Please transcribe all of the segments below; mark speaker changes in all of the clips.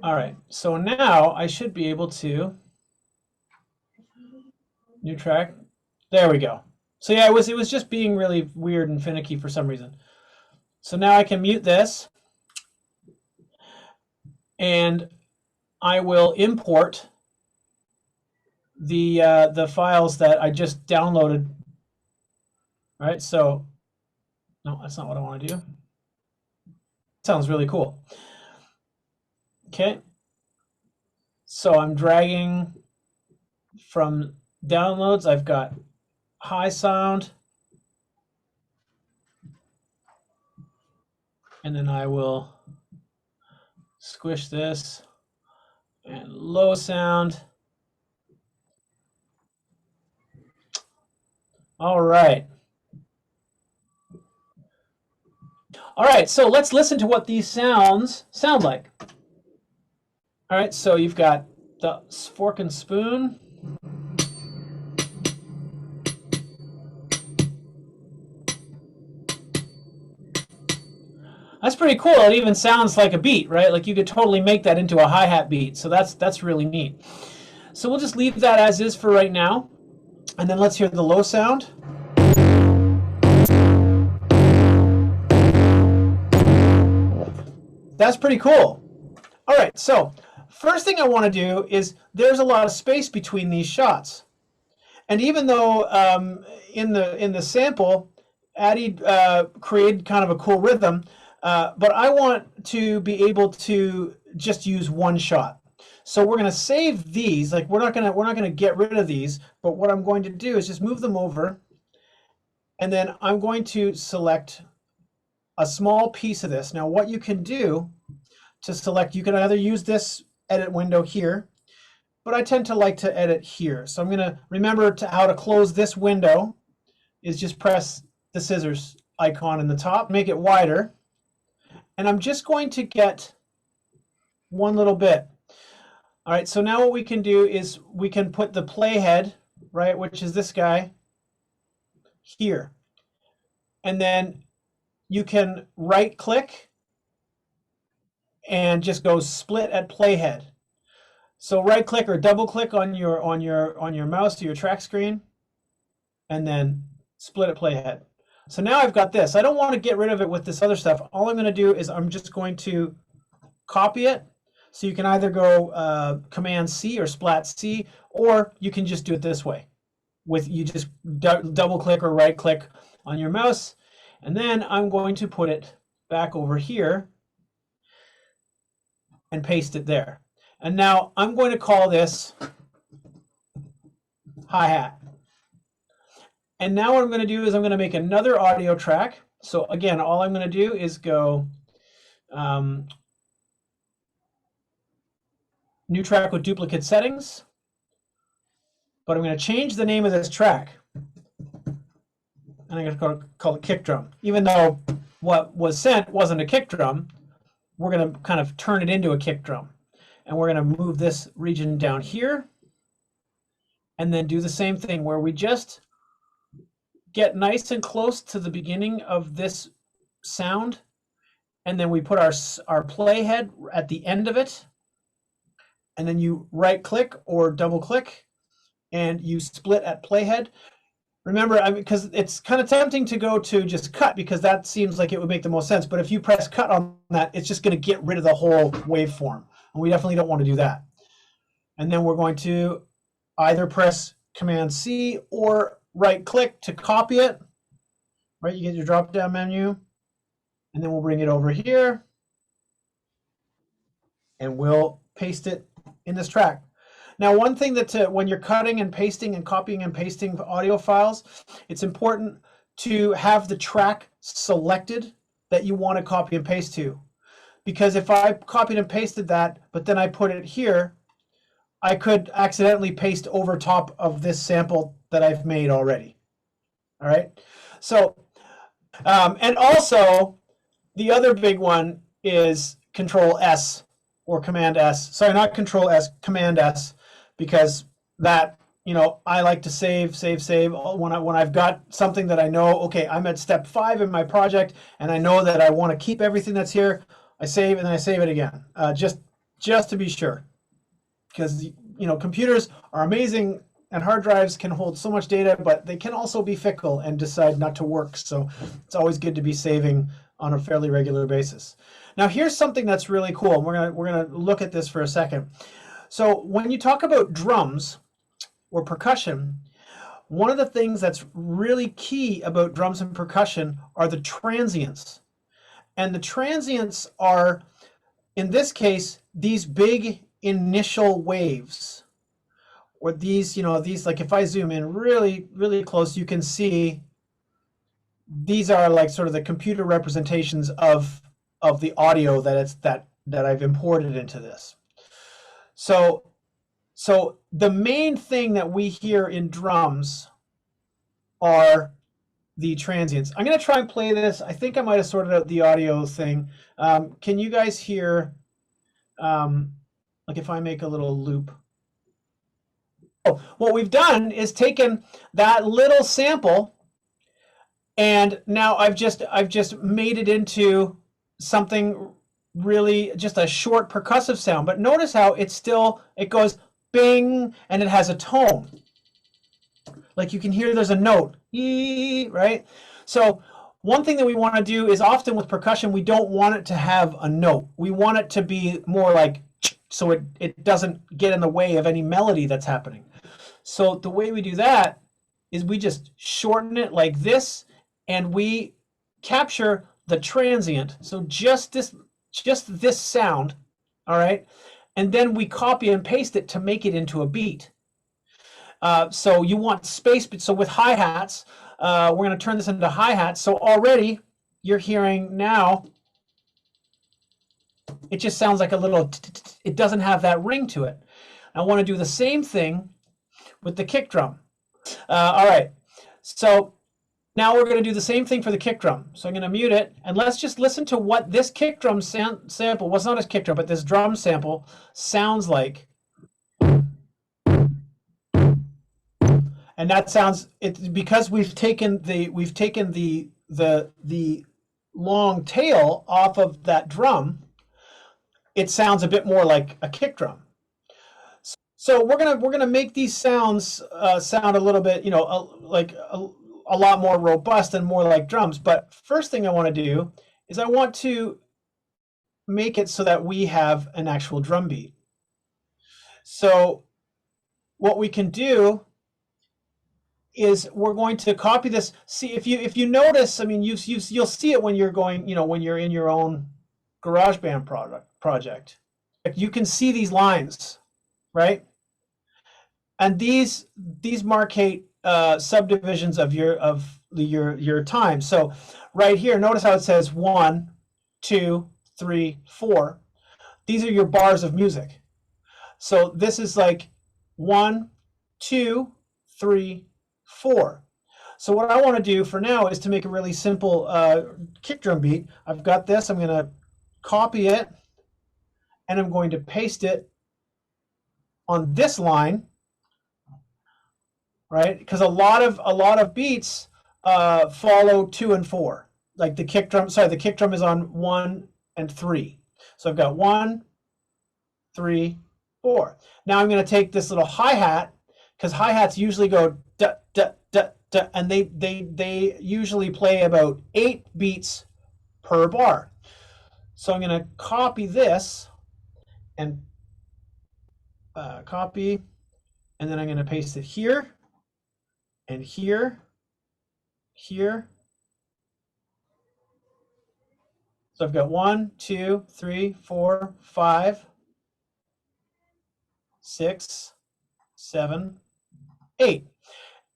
Speaker 1: All right, so now I should be able to, new track. There we go. So yeah, it was just being really weird and finicky for some reason. So now I can mute this and I will import the files that I just downloaded. All right, so no, that's not what I want to do. Sounds really cool. Okay, so I'm dragging from downloads. I've got high sound, and then I will squish this and low sound. All right. All right, so let's listen to what these sounds sound like. All right, so you've got the fork and spoon. That's pretty cool. It even sounds like a beat, right? Like you could totally make that into a hi-hat beat. So that's really neat. So we'll just leave that as is for right now. And then let's hear the low sound. That's pretty cool. All right, so first thing I want to do is there's a lot of space between these shots. And even though in the sample, Addy created kind of a cool rhythm, but I want to be able to just use one shot. So we're going to save these. Like we're not going to get rid of these, but what I'm going to do is just move them over, and then I'm going to select a small piece of this. Now, what you can do to select, you can either use this edit window here, but I tend to like to edit here. So I'm going to remember how to close this window is just press the scissors icon in the top, make it wider. And I'm just going to get one little bit. All right, so now what we can do is we can put the playhead, right, which is this guy, here. And then you can right click and just go split at playhead. So right click or double click on your mouse to your track screen and then split at playhead. So now I've got this. I don't want to get rid of it with this other stuff. All I'm going to do is I'm just going to copy it. So you can either go Command C or Splat C, or you can just do it this way. You just double click or right click on your mouse, and then I'm going to put it back over here and paste it there. And now I'm going to call this hi-hat. And now what I'm going to do is I'm going to make another audio track. So again, all I'm going to do is go new track with duplicate settings. But I'm going to change the name of this track. And I'm going to call it kick drum. Even though what was sent wasn't a kick drum, we're going to kind of turn it into a kick drum. And we're going to move this region down here. And then do the same thing where we just get nice and close to the beginning of this sound. And then we put our playhead at the end of it. And then you right click or double click and you split at playhead. Remember, because it's kind of tempting to go to just cut because that seems like it would make the most sense. But if you press cut on that, it's just going to get rid of the whole waveform. And we definitely don't want to do that. And then we're going to either press Command C or right click to copy it. Right, you get your drop down menu. And then we'll bring it over here. And we'll paste it in this track. Now, one thing that when you're cutting and pasting and copying and pasting audio files, it's important to have the track selected that you want to copy and paste to. Because if I copied and pasted that, but then I put it here, I could accidentally paste over top of this sample that I've made already. All right. So, and also the other big one is Control S or Command S. Sorry, not Control S, Command S. Because that, I like to save when I've got something that I know, okay, I'm at step 5 in my project and I know that I want to keep everything that's here. I save and then I save it again. Just just to be sure, because computers are amazing and hard drives can hold so much data, but they can also be fickle and decide not to work. So it's always good to be saving on a fairly regular basis. Now here's something that's really cool. We're gonna look at this for a second. So when you talk about drums or percussion, one of the things that's really key about drums and percussion are the transients. And the transients are, in this case, these big initial waves. Or these, like if I zoom in really, really close, you can see these are like sort of the computer representations of the audio that I've imported into this. So the main thing that we hear in drums are the transients. I'm going to try and play this. I think I might have sorted out the audio thing. Can you guys hear, like if I make a little loop? Oh, what we've done is taken that little sample, and now I've just made it into something really just a short percussive sound. But notice how it goes bing, and it has a tone. Like you can hear there's a note, right? So one thing that we want to do is often with percussion, we don't want it to have a note. We want it to be more like, so it doesn't get in the way of any melody that's happening. So the way we do that is we just shorten it like this, and we capture the transient. So just this sound, all right? And then we copy and paste it to make it into a beat. So you want space. So with hi-hats, we're going to turn this into hi-hats. So already you're hearing now, it just sounds like a little, it doesn't have that ring to it. I want to do the same thing with the kick drum. All right, so now we're going to do the same thing for the kick drum. So I'm going to mute it, and let's just listen to what this kick drum sample, well, it's not a kick drum, but this drum sample sounds like. And that sounds, it's because we've taken the long tail off of that drum. It sounds a bit more like a kick drum. So we're gonna make these sounds sound a little bit, like a lot more robust and more like drums. But first thing I want to do is I want to make it so that we have an actual drum beat. So what we can do is we're going to copy this. See, if you notice, I mean, you'll see it when you're going, when you're in your own GarageBand project. You can see these lines, right? And these marcate subdivisions of your time. So right here, notice how it says 1, 2, 3, 4. These are your bars of music. So this is like 1, 2, 3, 4. So what I want to do for now is to make a really simple kick drum beat. I've got this. I'm going to copy it, and I'm going to paste it on this line, right? Because a lot of beats follow 2 and 4. Like the kick drum. Sorry, the kick drum is on 1 and 3. So I've got 1, 3, 4. Now I'm going to take this little hi-hat, because hi-hats usually go da da da da, and they usually play about 8 beats per bar. So I'm going to copy this and copy, and then I'm going to paste it here and here, here. So I've got 1, 2, 3, 4, 5, 6, 7, 8.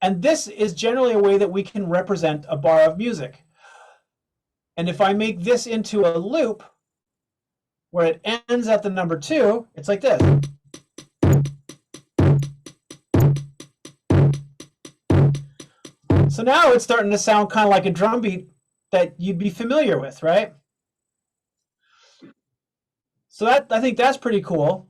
Speaker 1: And this is generally a way that we can represent a bar of music. And if I make this into a loop where it ends at the number 2, it's like this. So now it's starting to sound kind of like a drum beat that you'd be familiar with, right? So I think that's pretty cool.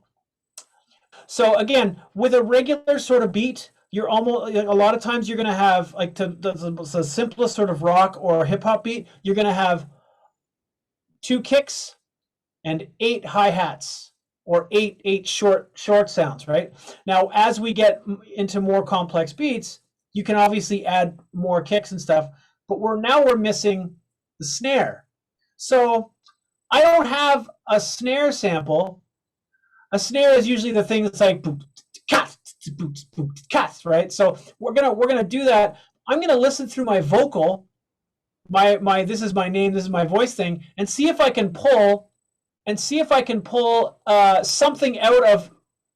Speaker 1: So again, with a regular sort of beat, you're almost, a lot of times you're going to have, like, the simplest sort of rock or hip hop beat, you're going to have 2 kicks and 8 hi-hats. or eight short sounds, right? Now, as we get into more complex beats, you can obviously add more kicks and stuff, but we're missing the snare. So I don't have a snare sample. A snare is usually the thing that's like cats, right? So we're gonna do that. I'm gonna listen through my vocal, my this is my name, this is my voice thing, and see if I can pull something out of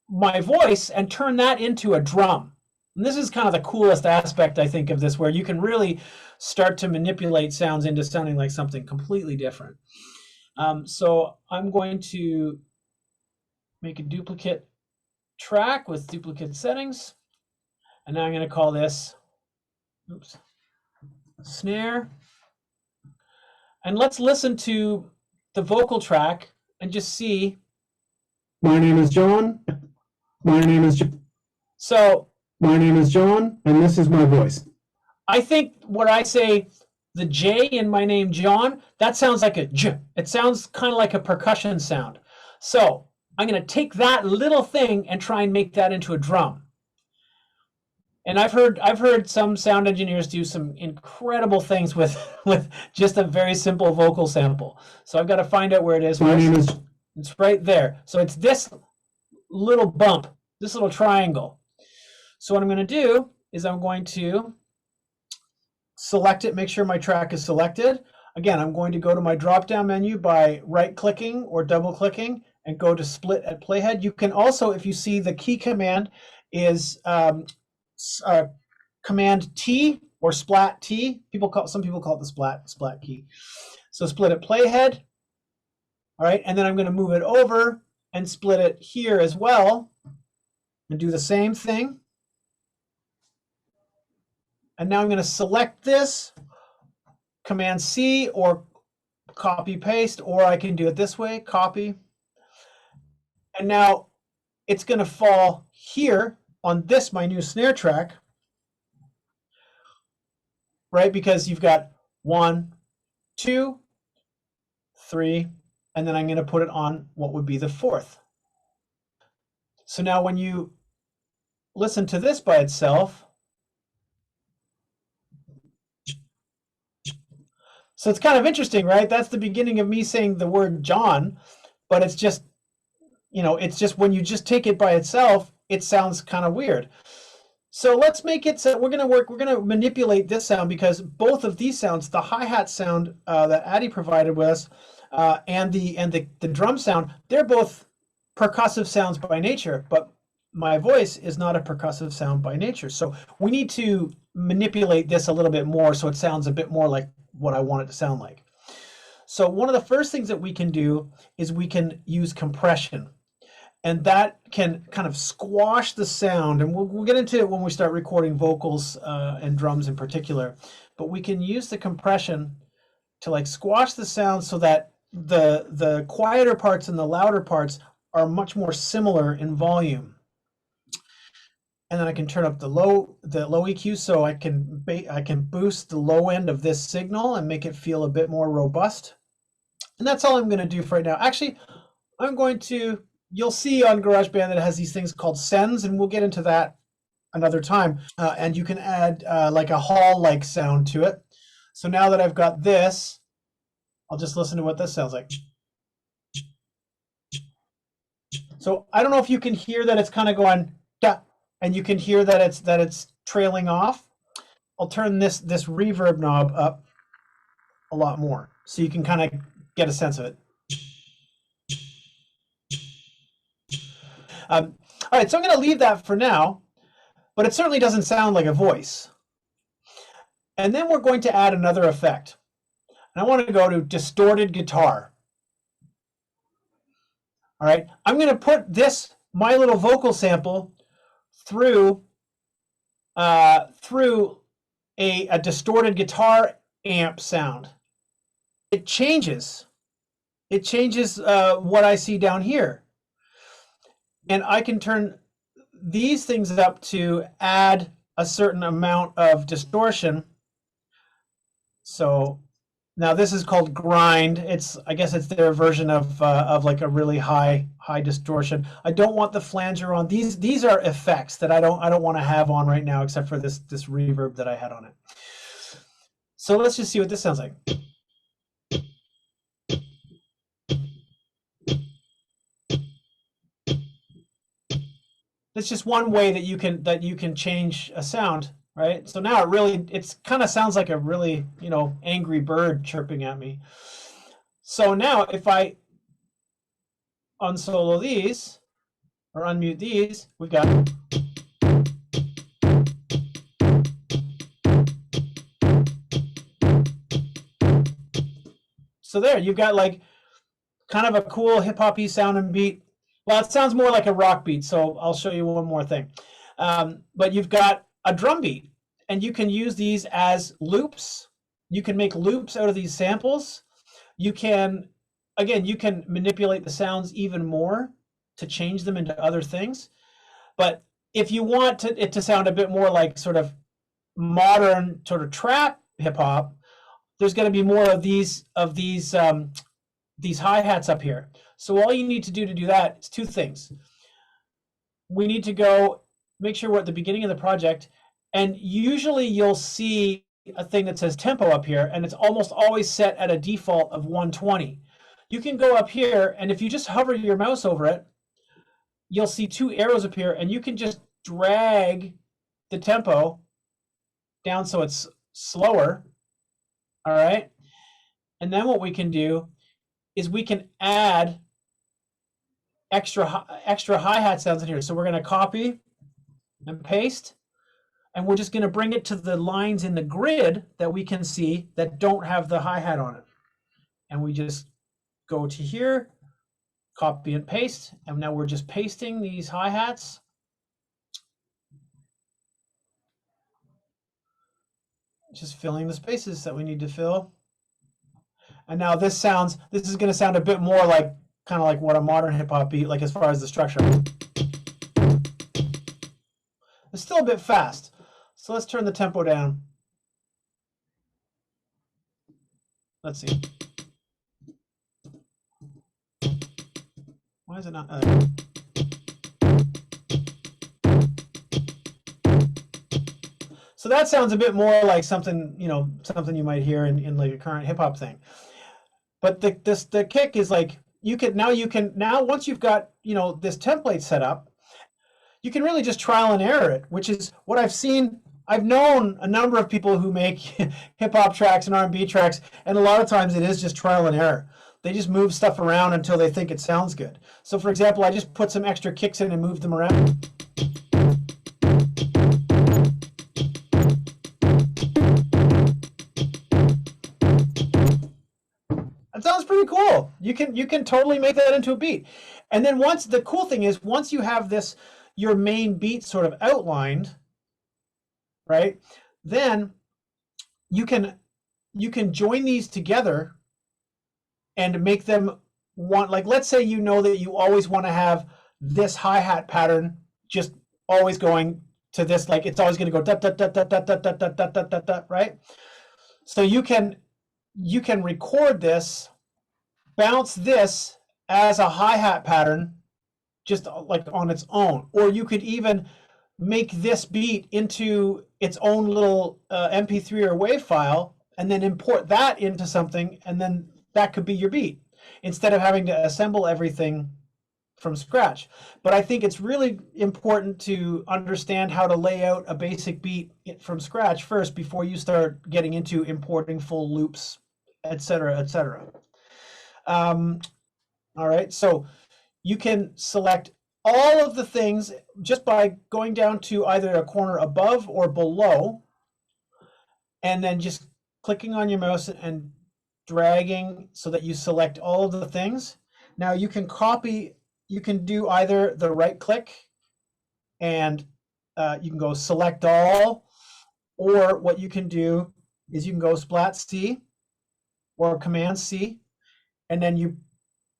Speaker 1: my voice and turn that into a drum. And this is kind of the coolest aspect, I think, of this, where you can really start to manipulate sounds into sounding like something completely different. So I'm going to make a duplicate track with duplicate settings. And now I'm going to call this, oops, snare. And let's listen to the vocal track and just see. My name is John. My name is John. So my name is John, and this is my voice. I think when I say the J in my name, John, that sounds like a J. It sounds kind of like a percussion sound. So I'm going to take that little thing and try and make that into a drum. And I've heard some sound engineers do some incredible things with just a very simple vocal sample. So I've got to find out where it is. It's right there. So it's this little bump, this little triangle. So what I'm going to do is I'm going to select it, make sure my track is selected. Again, I'm going to go to my drop-down menu by right-clicking or double-clicking and go to split at playhead. You can also, if you see the key command is Command T or Splat T. Some people call it the splat key. So split at playhead. All right, and then I'm going to move it over and split it here as well and do the same thing. And now I'm going to select this, Command C or copy paste, or I can do it this way, copy. And now it's going to fall here on this, my new snare track, right? Because you've got 1, 2, 3, and then I'm going to put it on what would be the 4th. So now when you listen to this by itself, so it's kind of interesting, right? That's the beginning of me saying the word John, but it's just, it's just when you just take it by itself, it sounds kind of weird. So let's make it so we're going to manipulate this sound, because both of these sounds, the hi-hat sound that Addy provided with us and the drum sound, they're both percussive sounds by nature, but my voice is not a percussive sound by nature. So we need to manipulate this a little bit more so it sounds a bit more like what I want it to sound like. So one of the first things that we can do is we can use compression. And that can kind of squash the sound. And we'll get into it when we start recording vocals and drums in particular. But we can use the compression to like squash the sound so that the quieter parts and the louder parts are much more similar in volume. And then I can turn up the low EQ so I can boost the low end of this signal and make it feel a bit more robust. And that's all I'm going to do for right now. Actually, you'll see on GarageBand that it has these things called sends, and we'll get into that another time. And you can add like a hall-like sound to it. So now that I've got this, I'll just listen to what this sounds like. So I don't know if you can hear that it's kind of going da, and you can hear that it's trailing off. I'll turn this reverb knob up a lot more so you can kind of get a sense of it. All right, so I'm going to leave that for now, but it certainly doesn't sound like a voice. And then we're going to add another effect. And I want to go to distorted guitar. All right, I'm going to put my little vocal sample through a distorted guitar amp sound. It changes what I see down here. And I can turn these things up to add a certain amount of distortion. So Now this is called grind. I guess it's their version of like a really high distortion. I don't want the flanger on. These are effects that I don't want to have on right now, except for this reverb that I had on it. So let's just see what this sounds like. That's just one way that you can change a sound, right? So now it's kind of sounds like a really, angry bird chirping at me. So now if I unsolo these or unmute these, we've got. So there, you've got like kind of a cool hip hoppy sound and beat. Well, it sounds more like a rock beat, so I'll show you one more thing. But you've got a drum beat, and you can use these as loops. You can make loops out of these samples. You can, again, you can manipulate the sounds even more to change them into other things. But if you want it to sound a bit more like sort of modern sort of trap hip hop, there's going to be more of these hi-hats up here. So all you need to do that is two things. We need to go make sure we're at the beginning of the project, and usually you'll see a thing that says tempo up here, and it's almost always set at a default of 120. You can go up here, and if you just hover your mouse over it, you'll see two arrows appear, and you can just drag the tempo down so it's slower. All right. And then what we can do is we can add extra hi-hat sounds in here. So we're going to copy and paste, and we're just going to bring it to the lines in the grid that we can see that don't have the hi-hat on it. And we just go to here, copy and paste, and now we're just pasting these hi-hats. Just filling the spaces that we need to fill. And now this is going to sound a bit more like kind of like what a modern hip hop beat, like as far as the structure. It's still a bit fast. So let's turn the tempo down. Let's see. Why is it not? So that sounds a bit more like something, something you might hear in like a current hip hop thing. But the kick is like now once you've got, this template set up, you can really just trial and error it, which is what I've seen. I've known a number of people who make hip hop tracks and R&B tracks, and a lot of times it is just trial and error. They just move stuff around until they think it sounds good. So for example, I just put some extra kicks in and moved them around. That sounds pretty cool. You can totally make that into a beat. And then the cool thing is once you have your main beat sort of outlined, right? Then you can join these together and make them like, let's say that you always want to have this hi-hat pattern just always going to this, like it's always going to go da da da da da da da da da da da da, right? So you can record this, bounce this as a hi-hat pattern just like on its own, or you could even make this beat into its own little MP3 or WAV file and then import that into something, and then that could be your beat instead of having to assemble everything from scratch. But I think it's really important to understand how to lay out a basic beat from scratch first before you start getting into importing full loops, etc., etc. All right, so you can select all of the things just by going down to either a corner above or below, and then just clicking on your mouse and dragging so that you select all of the things. Now you can do either the right click and you can go select all, or what you can do is you can go Splat C or Command C, and then you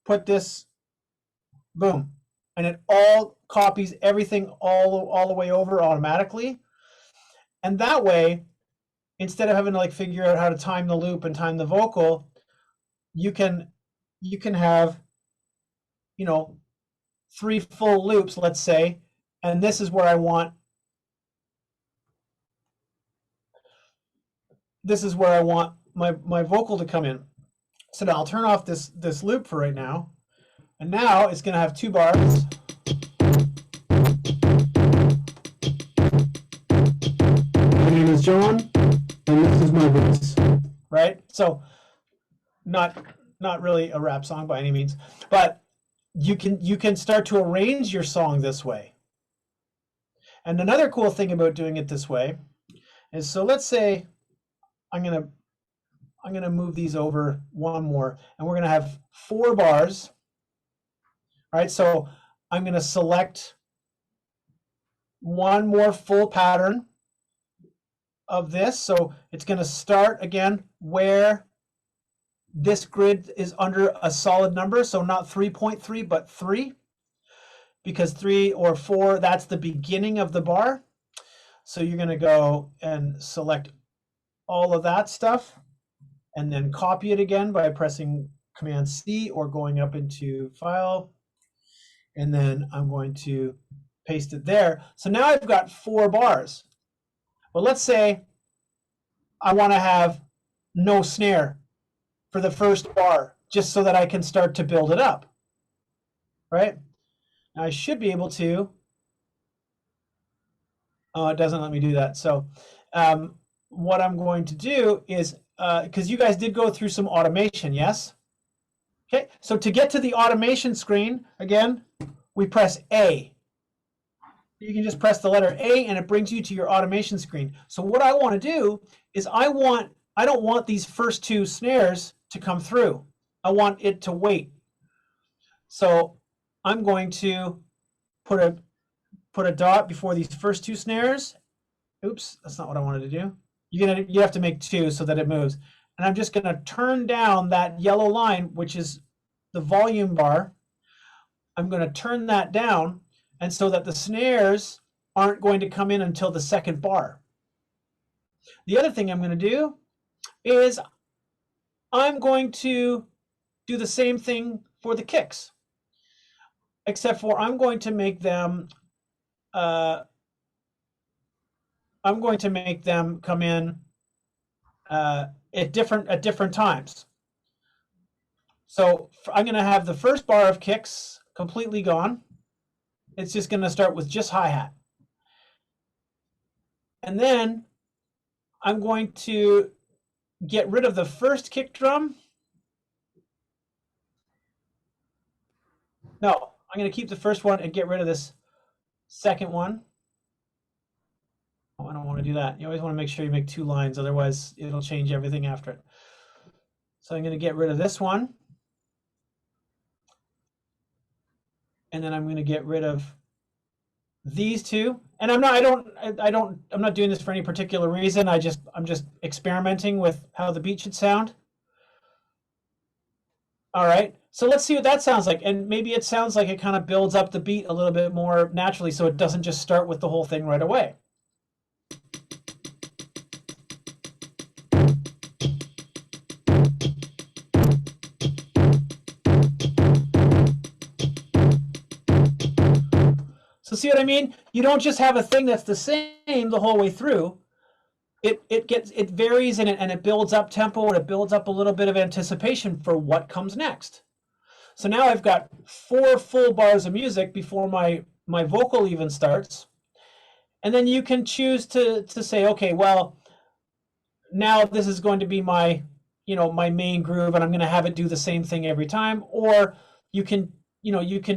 Speaker 1: put this, boom, and it all copies everything all the way over automatically. And that way, instead of having to like figure out how to time the loop and time the vocal, you can have, you know, 3 full loops, let's say, and this is where I want my vocal to come in. So now I'll turn off this loop for right now, and now it's going to have 2 bars. My name is John, and this is my voice. Right? So not really a rap song by any means, but you can start to arrange your song this way. And another cool thing about doing it this way is, so let's say I'm gonna move these over one more, and we're gonna have 4 bars. All right, so I'm gonna select one more full pattern of this. So it's gonna start again where this grid is under a solid number, so not 3.3, but 3, because 3 or 4, that's the beginning of the bar. So you're gonna go and select all of that stuff, and then copy it again by pressing Command C or going up into File, and then I'm going to paste it there. So now I've got 4 bars. But let's say I want to have no snare for the first bar, just so that I can start to build it up, right? Now I should be able to, oh, it doesn't let me do that. So what I'm going to do is, because you guys did go through some automation, yes? Okay, so to get to the automation screen, again, we press A. You can just press the letter A and it brings you to your automation screen. So what I want to do is I don't want these first 2 snares to come through. I want it to wait. So I'm going to put a dot before these first 2 snares. Oops, that's not what I wanted to do. You have to make 2 so that it moves. And I'm just going to turn down that yellow line, which is the volume bar. I'm going to turn that down, and so that the snares aren't going to come in until the second bar. The other thing I'm going to do is I'm going to do the same thing for the kicks, except for I'm going to make them come in at different times. So I'm going to have the first bar of kicks completely gone. It's just going to start with just hi-hat. And then I'm going to get rid of the first kick drum. No, I'm going to keep the first one and get rid of this second one. Oh, I don't want to do that. You always want to make sure you make 2 lines, otherwise it'll change everything after it. So I'm going to get rid of this one. And then I'm going to get rid of these 2. And I'm not doing this for any particular reason. I'm just experimenting with how the beat should sound. All right, so let's see what that sounds like. And maybe it sounds like it kind of builds up the beat a little bit more naturally, so it doesn't just start with the whole thing right away. So see what I mean? You don't just have a thing that's the same the whole way through. It varies and it builds up tempo, and it builds up a little bit of anticipation for what comes next. So now I've got 4 full bars of music before my vocal even starts. And then you can choose to say, okay, well, now this is going to be my main groove, and I'm going to have it do the same thing every time. Or you can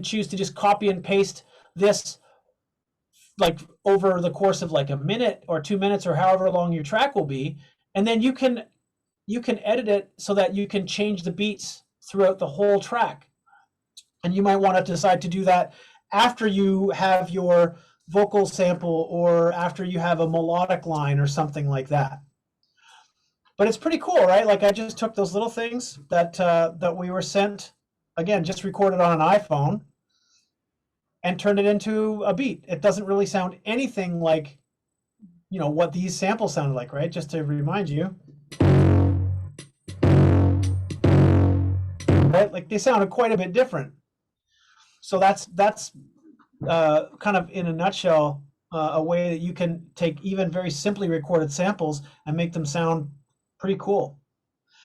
Speaker 1: choose to just copy and paste this like over the course of like a minute or 2 minutes or however long your track will be, and then you can edit it so that you can change the beats throughout the whole track. And you might want to decide to do that after you have your vocal sample, or after you have a melodic line or something like that. But it's pretty cool, right? Like I just took those little things that we were sent, again, just recorded on an iPhone, and turned it into a beat. It doesn't really sound anything like you know, what these samples sounded like, right? Just to remind you. Right? Like they sounded quite a bit different. So that's kind of in a nutshell a way that you can take even very simply recorded samples and make them sound pretty cool.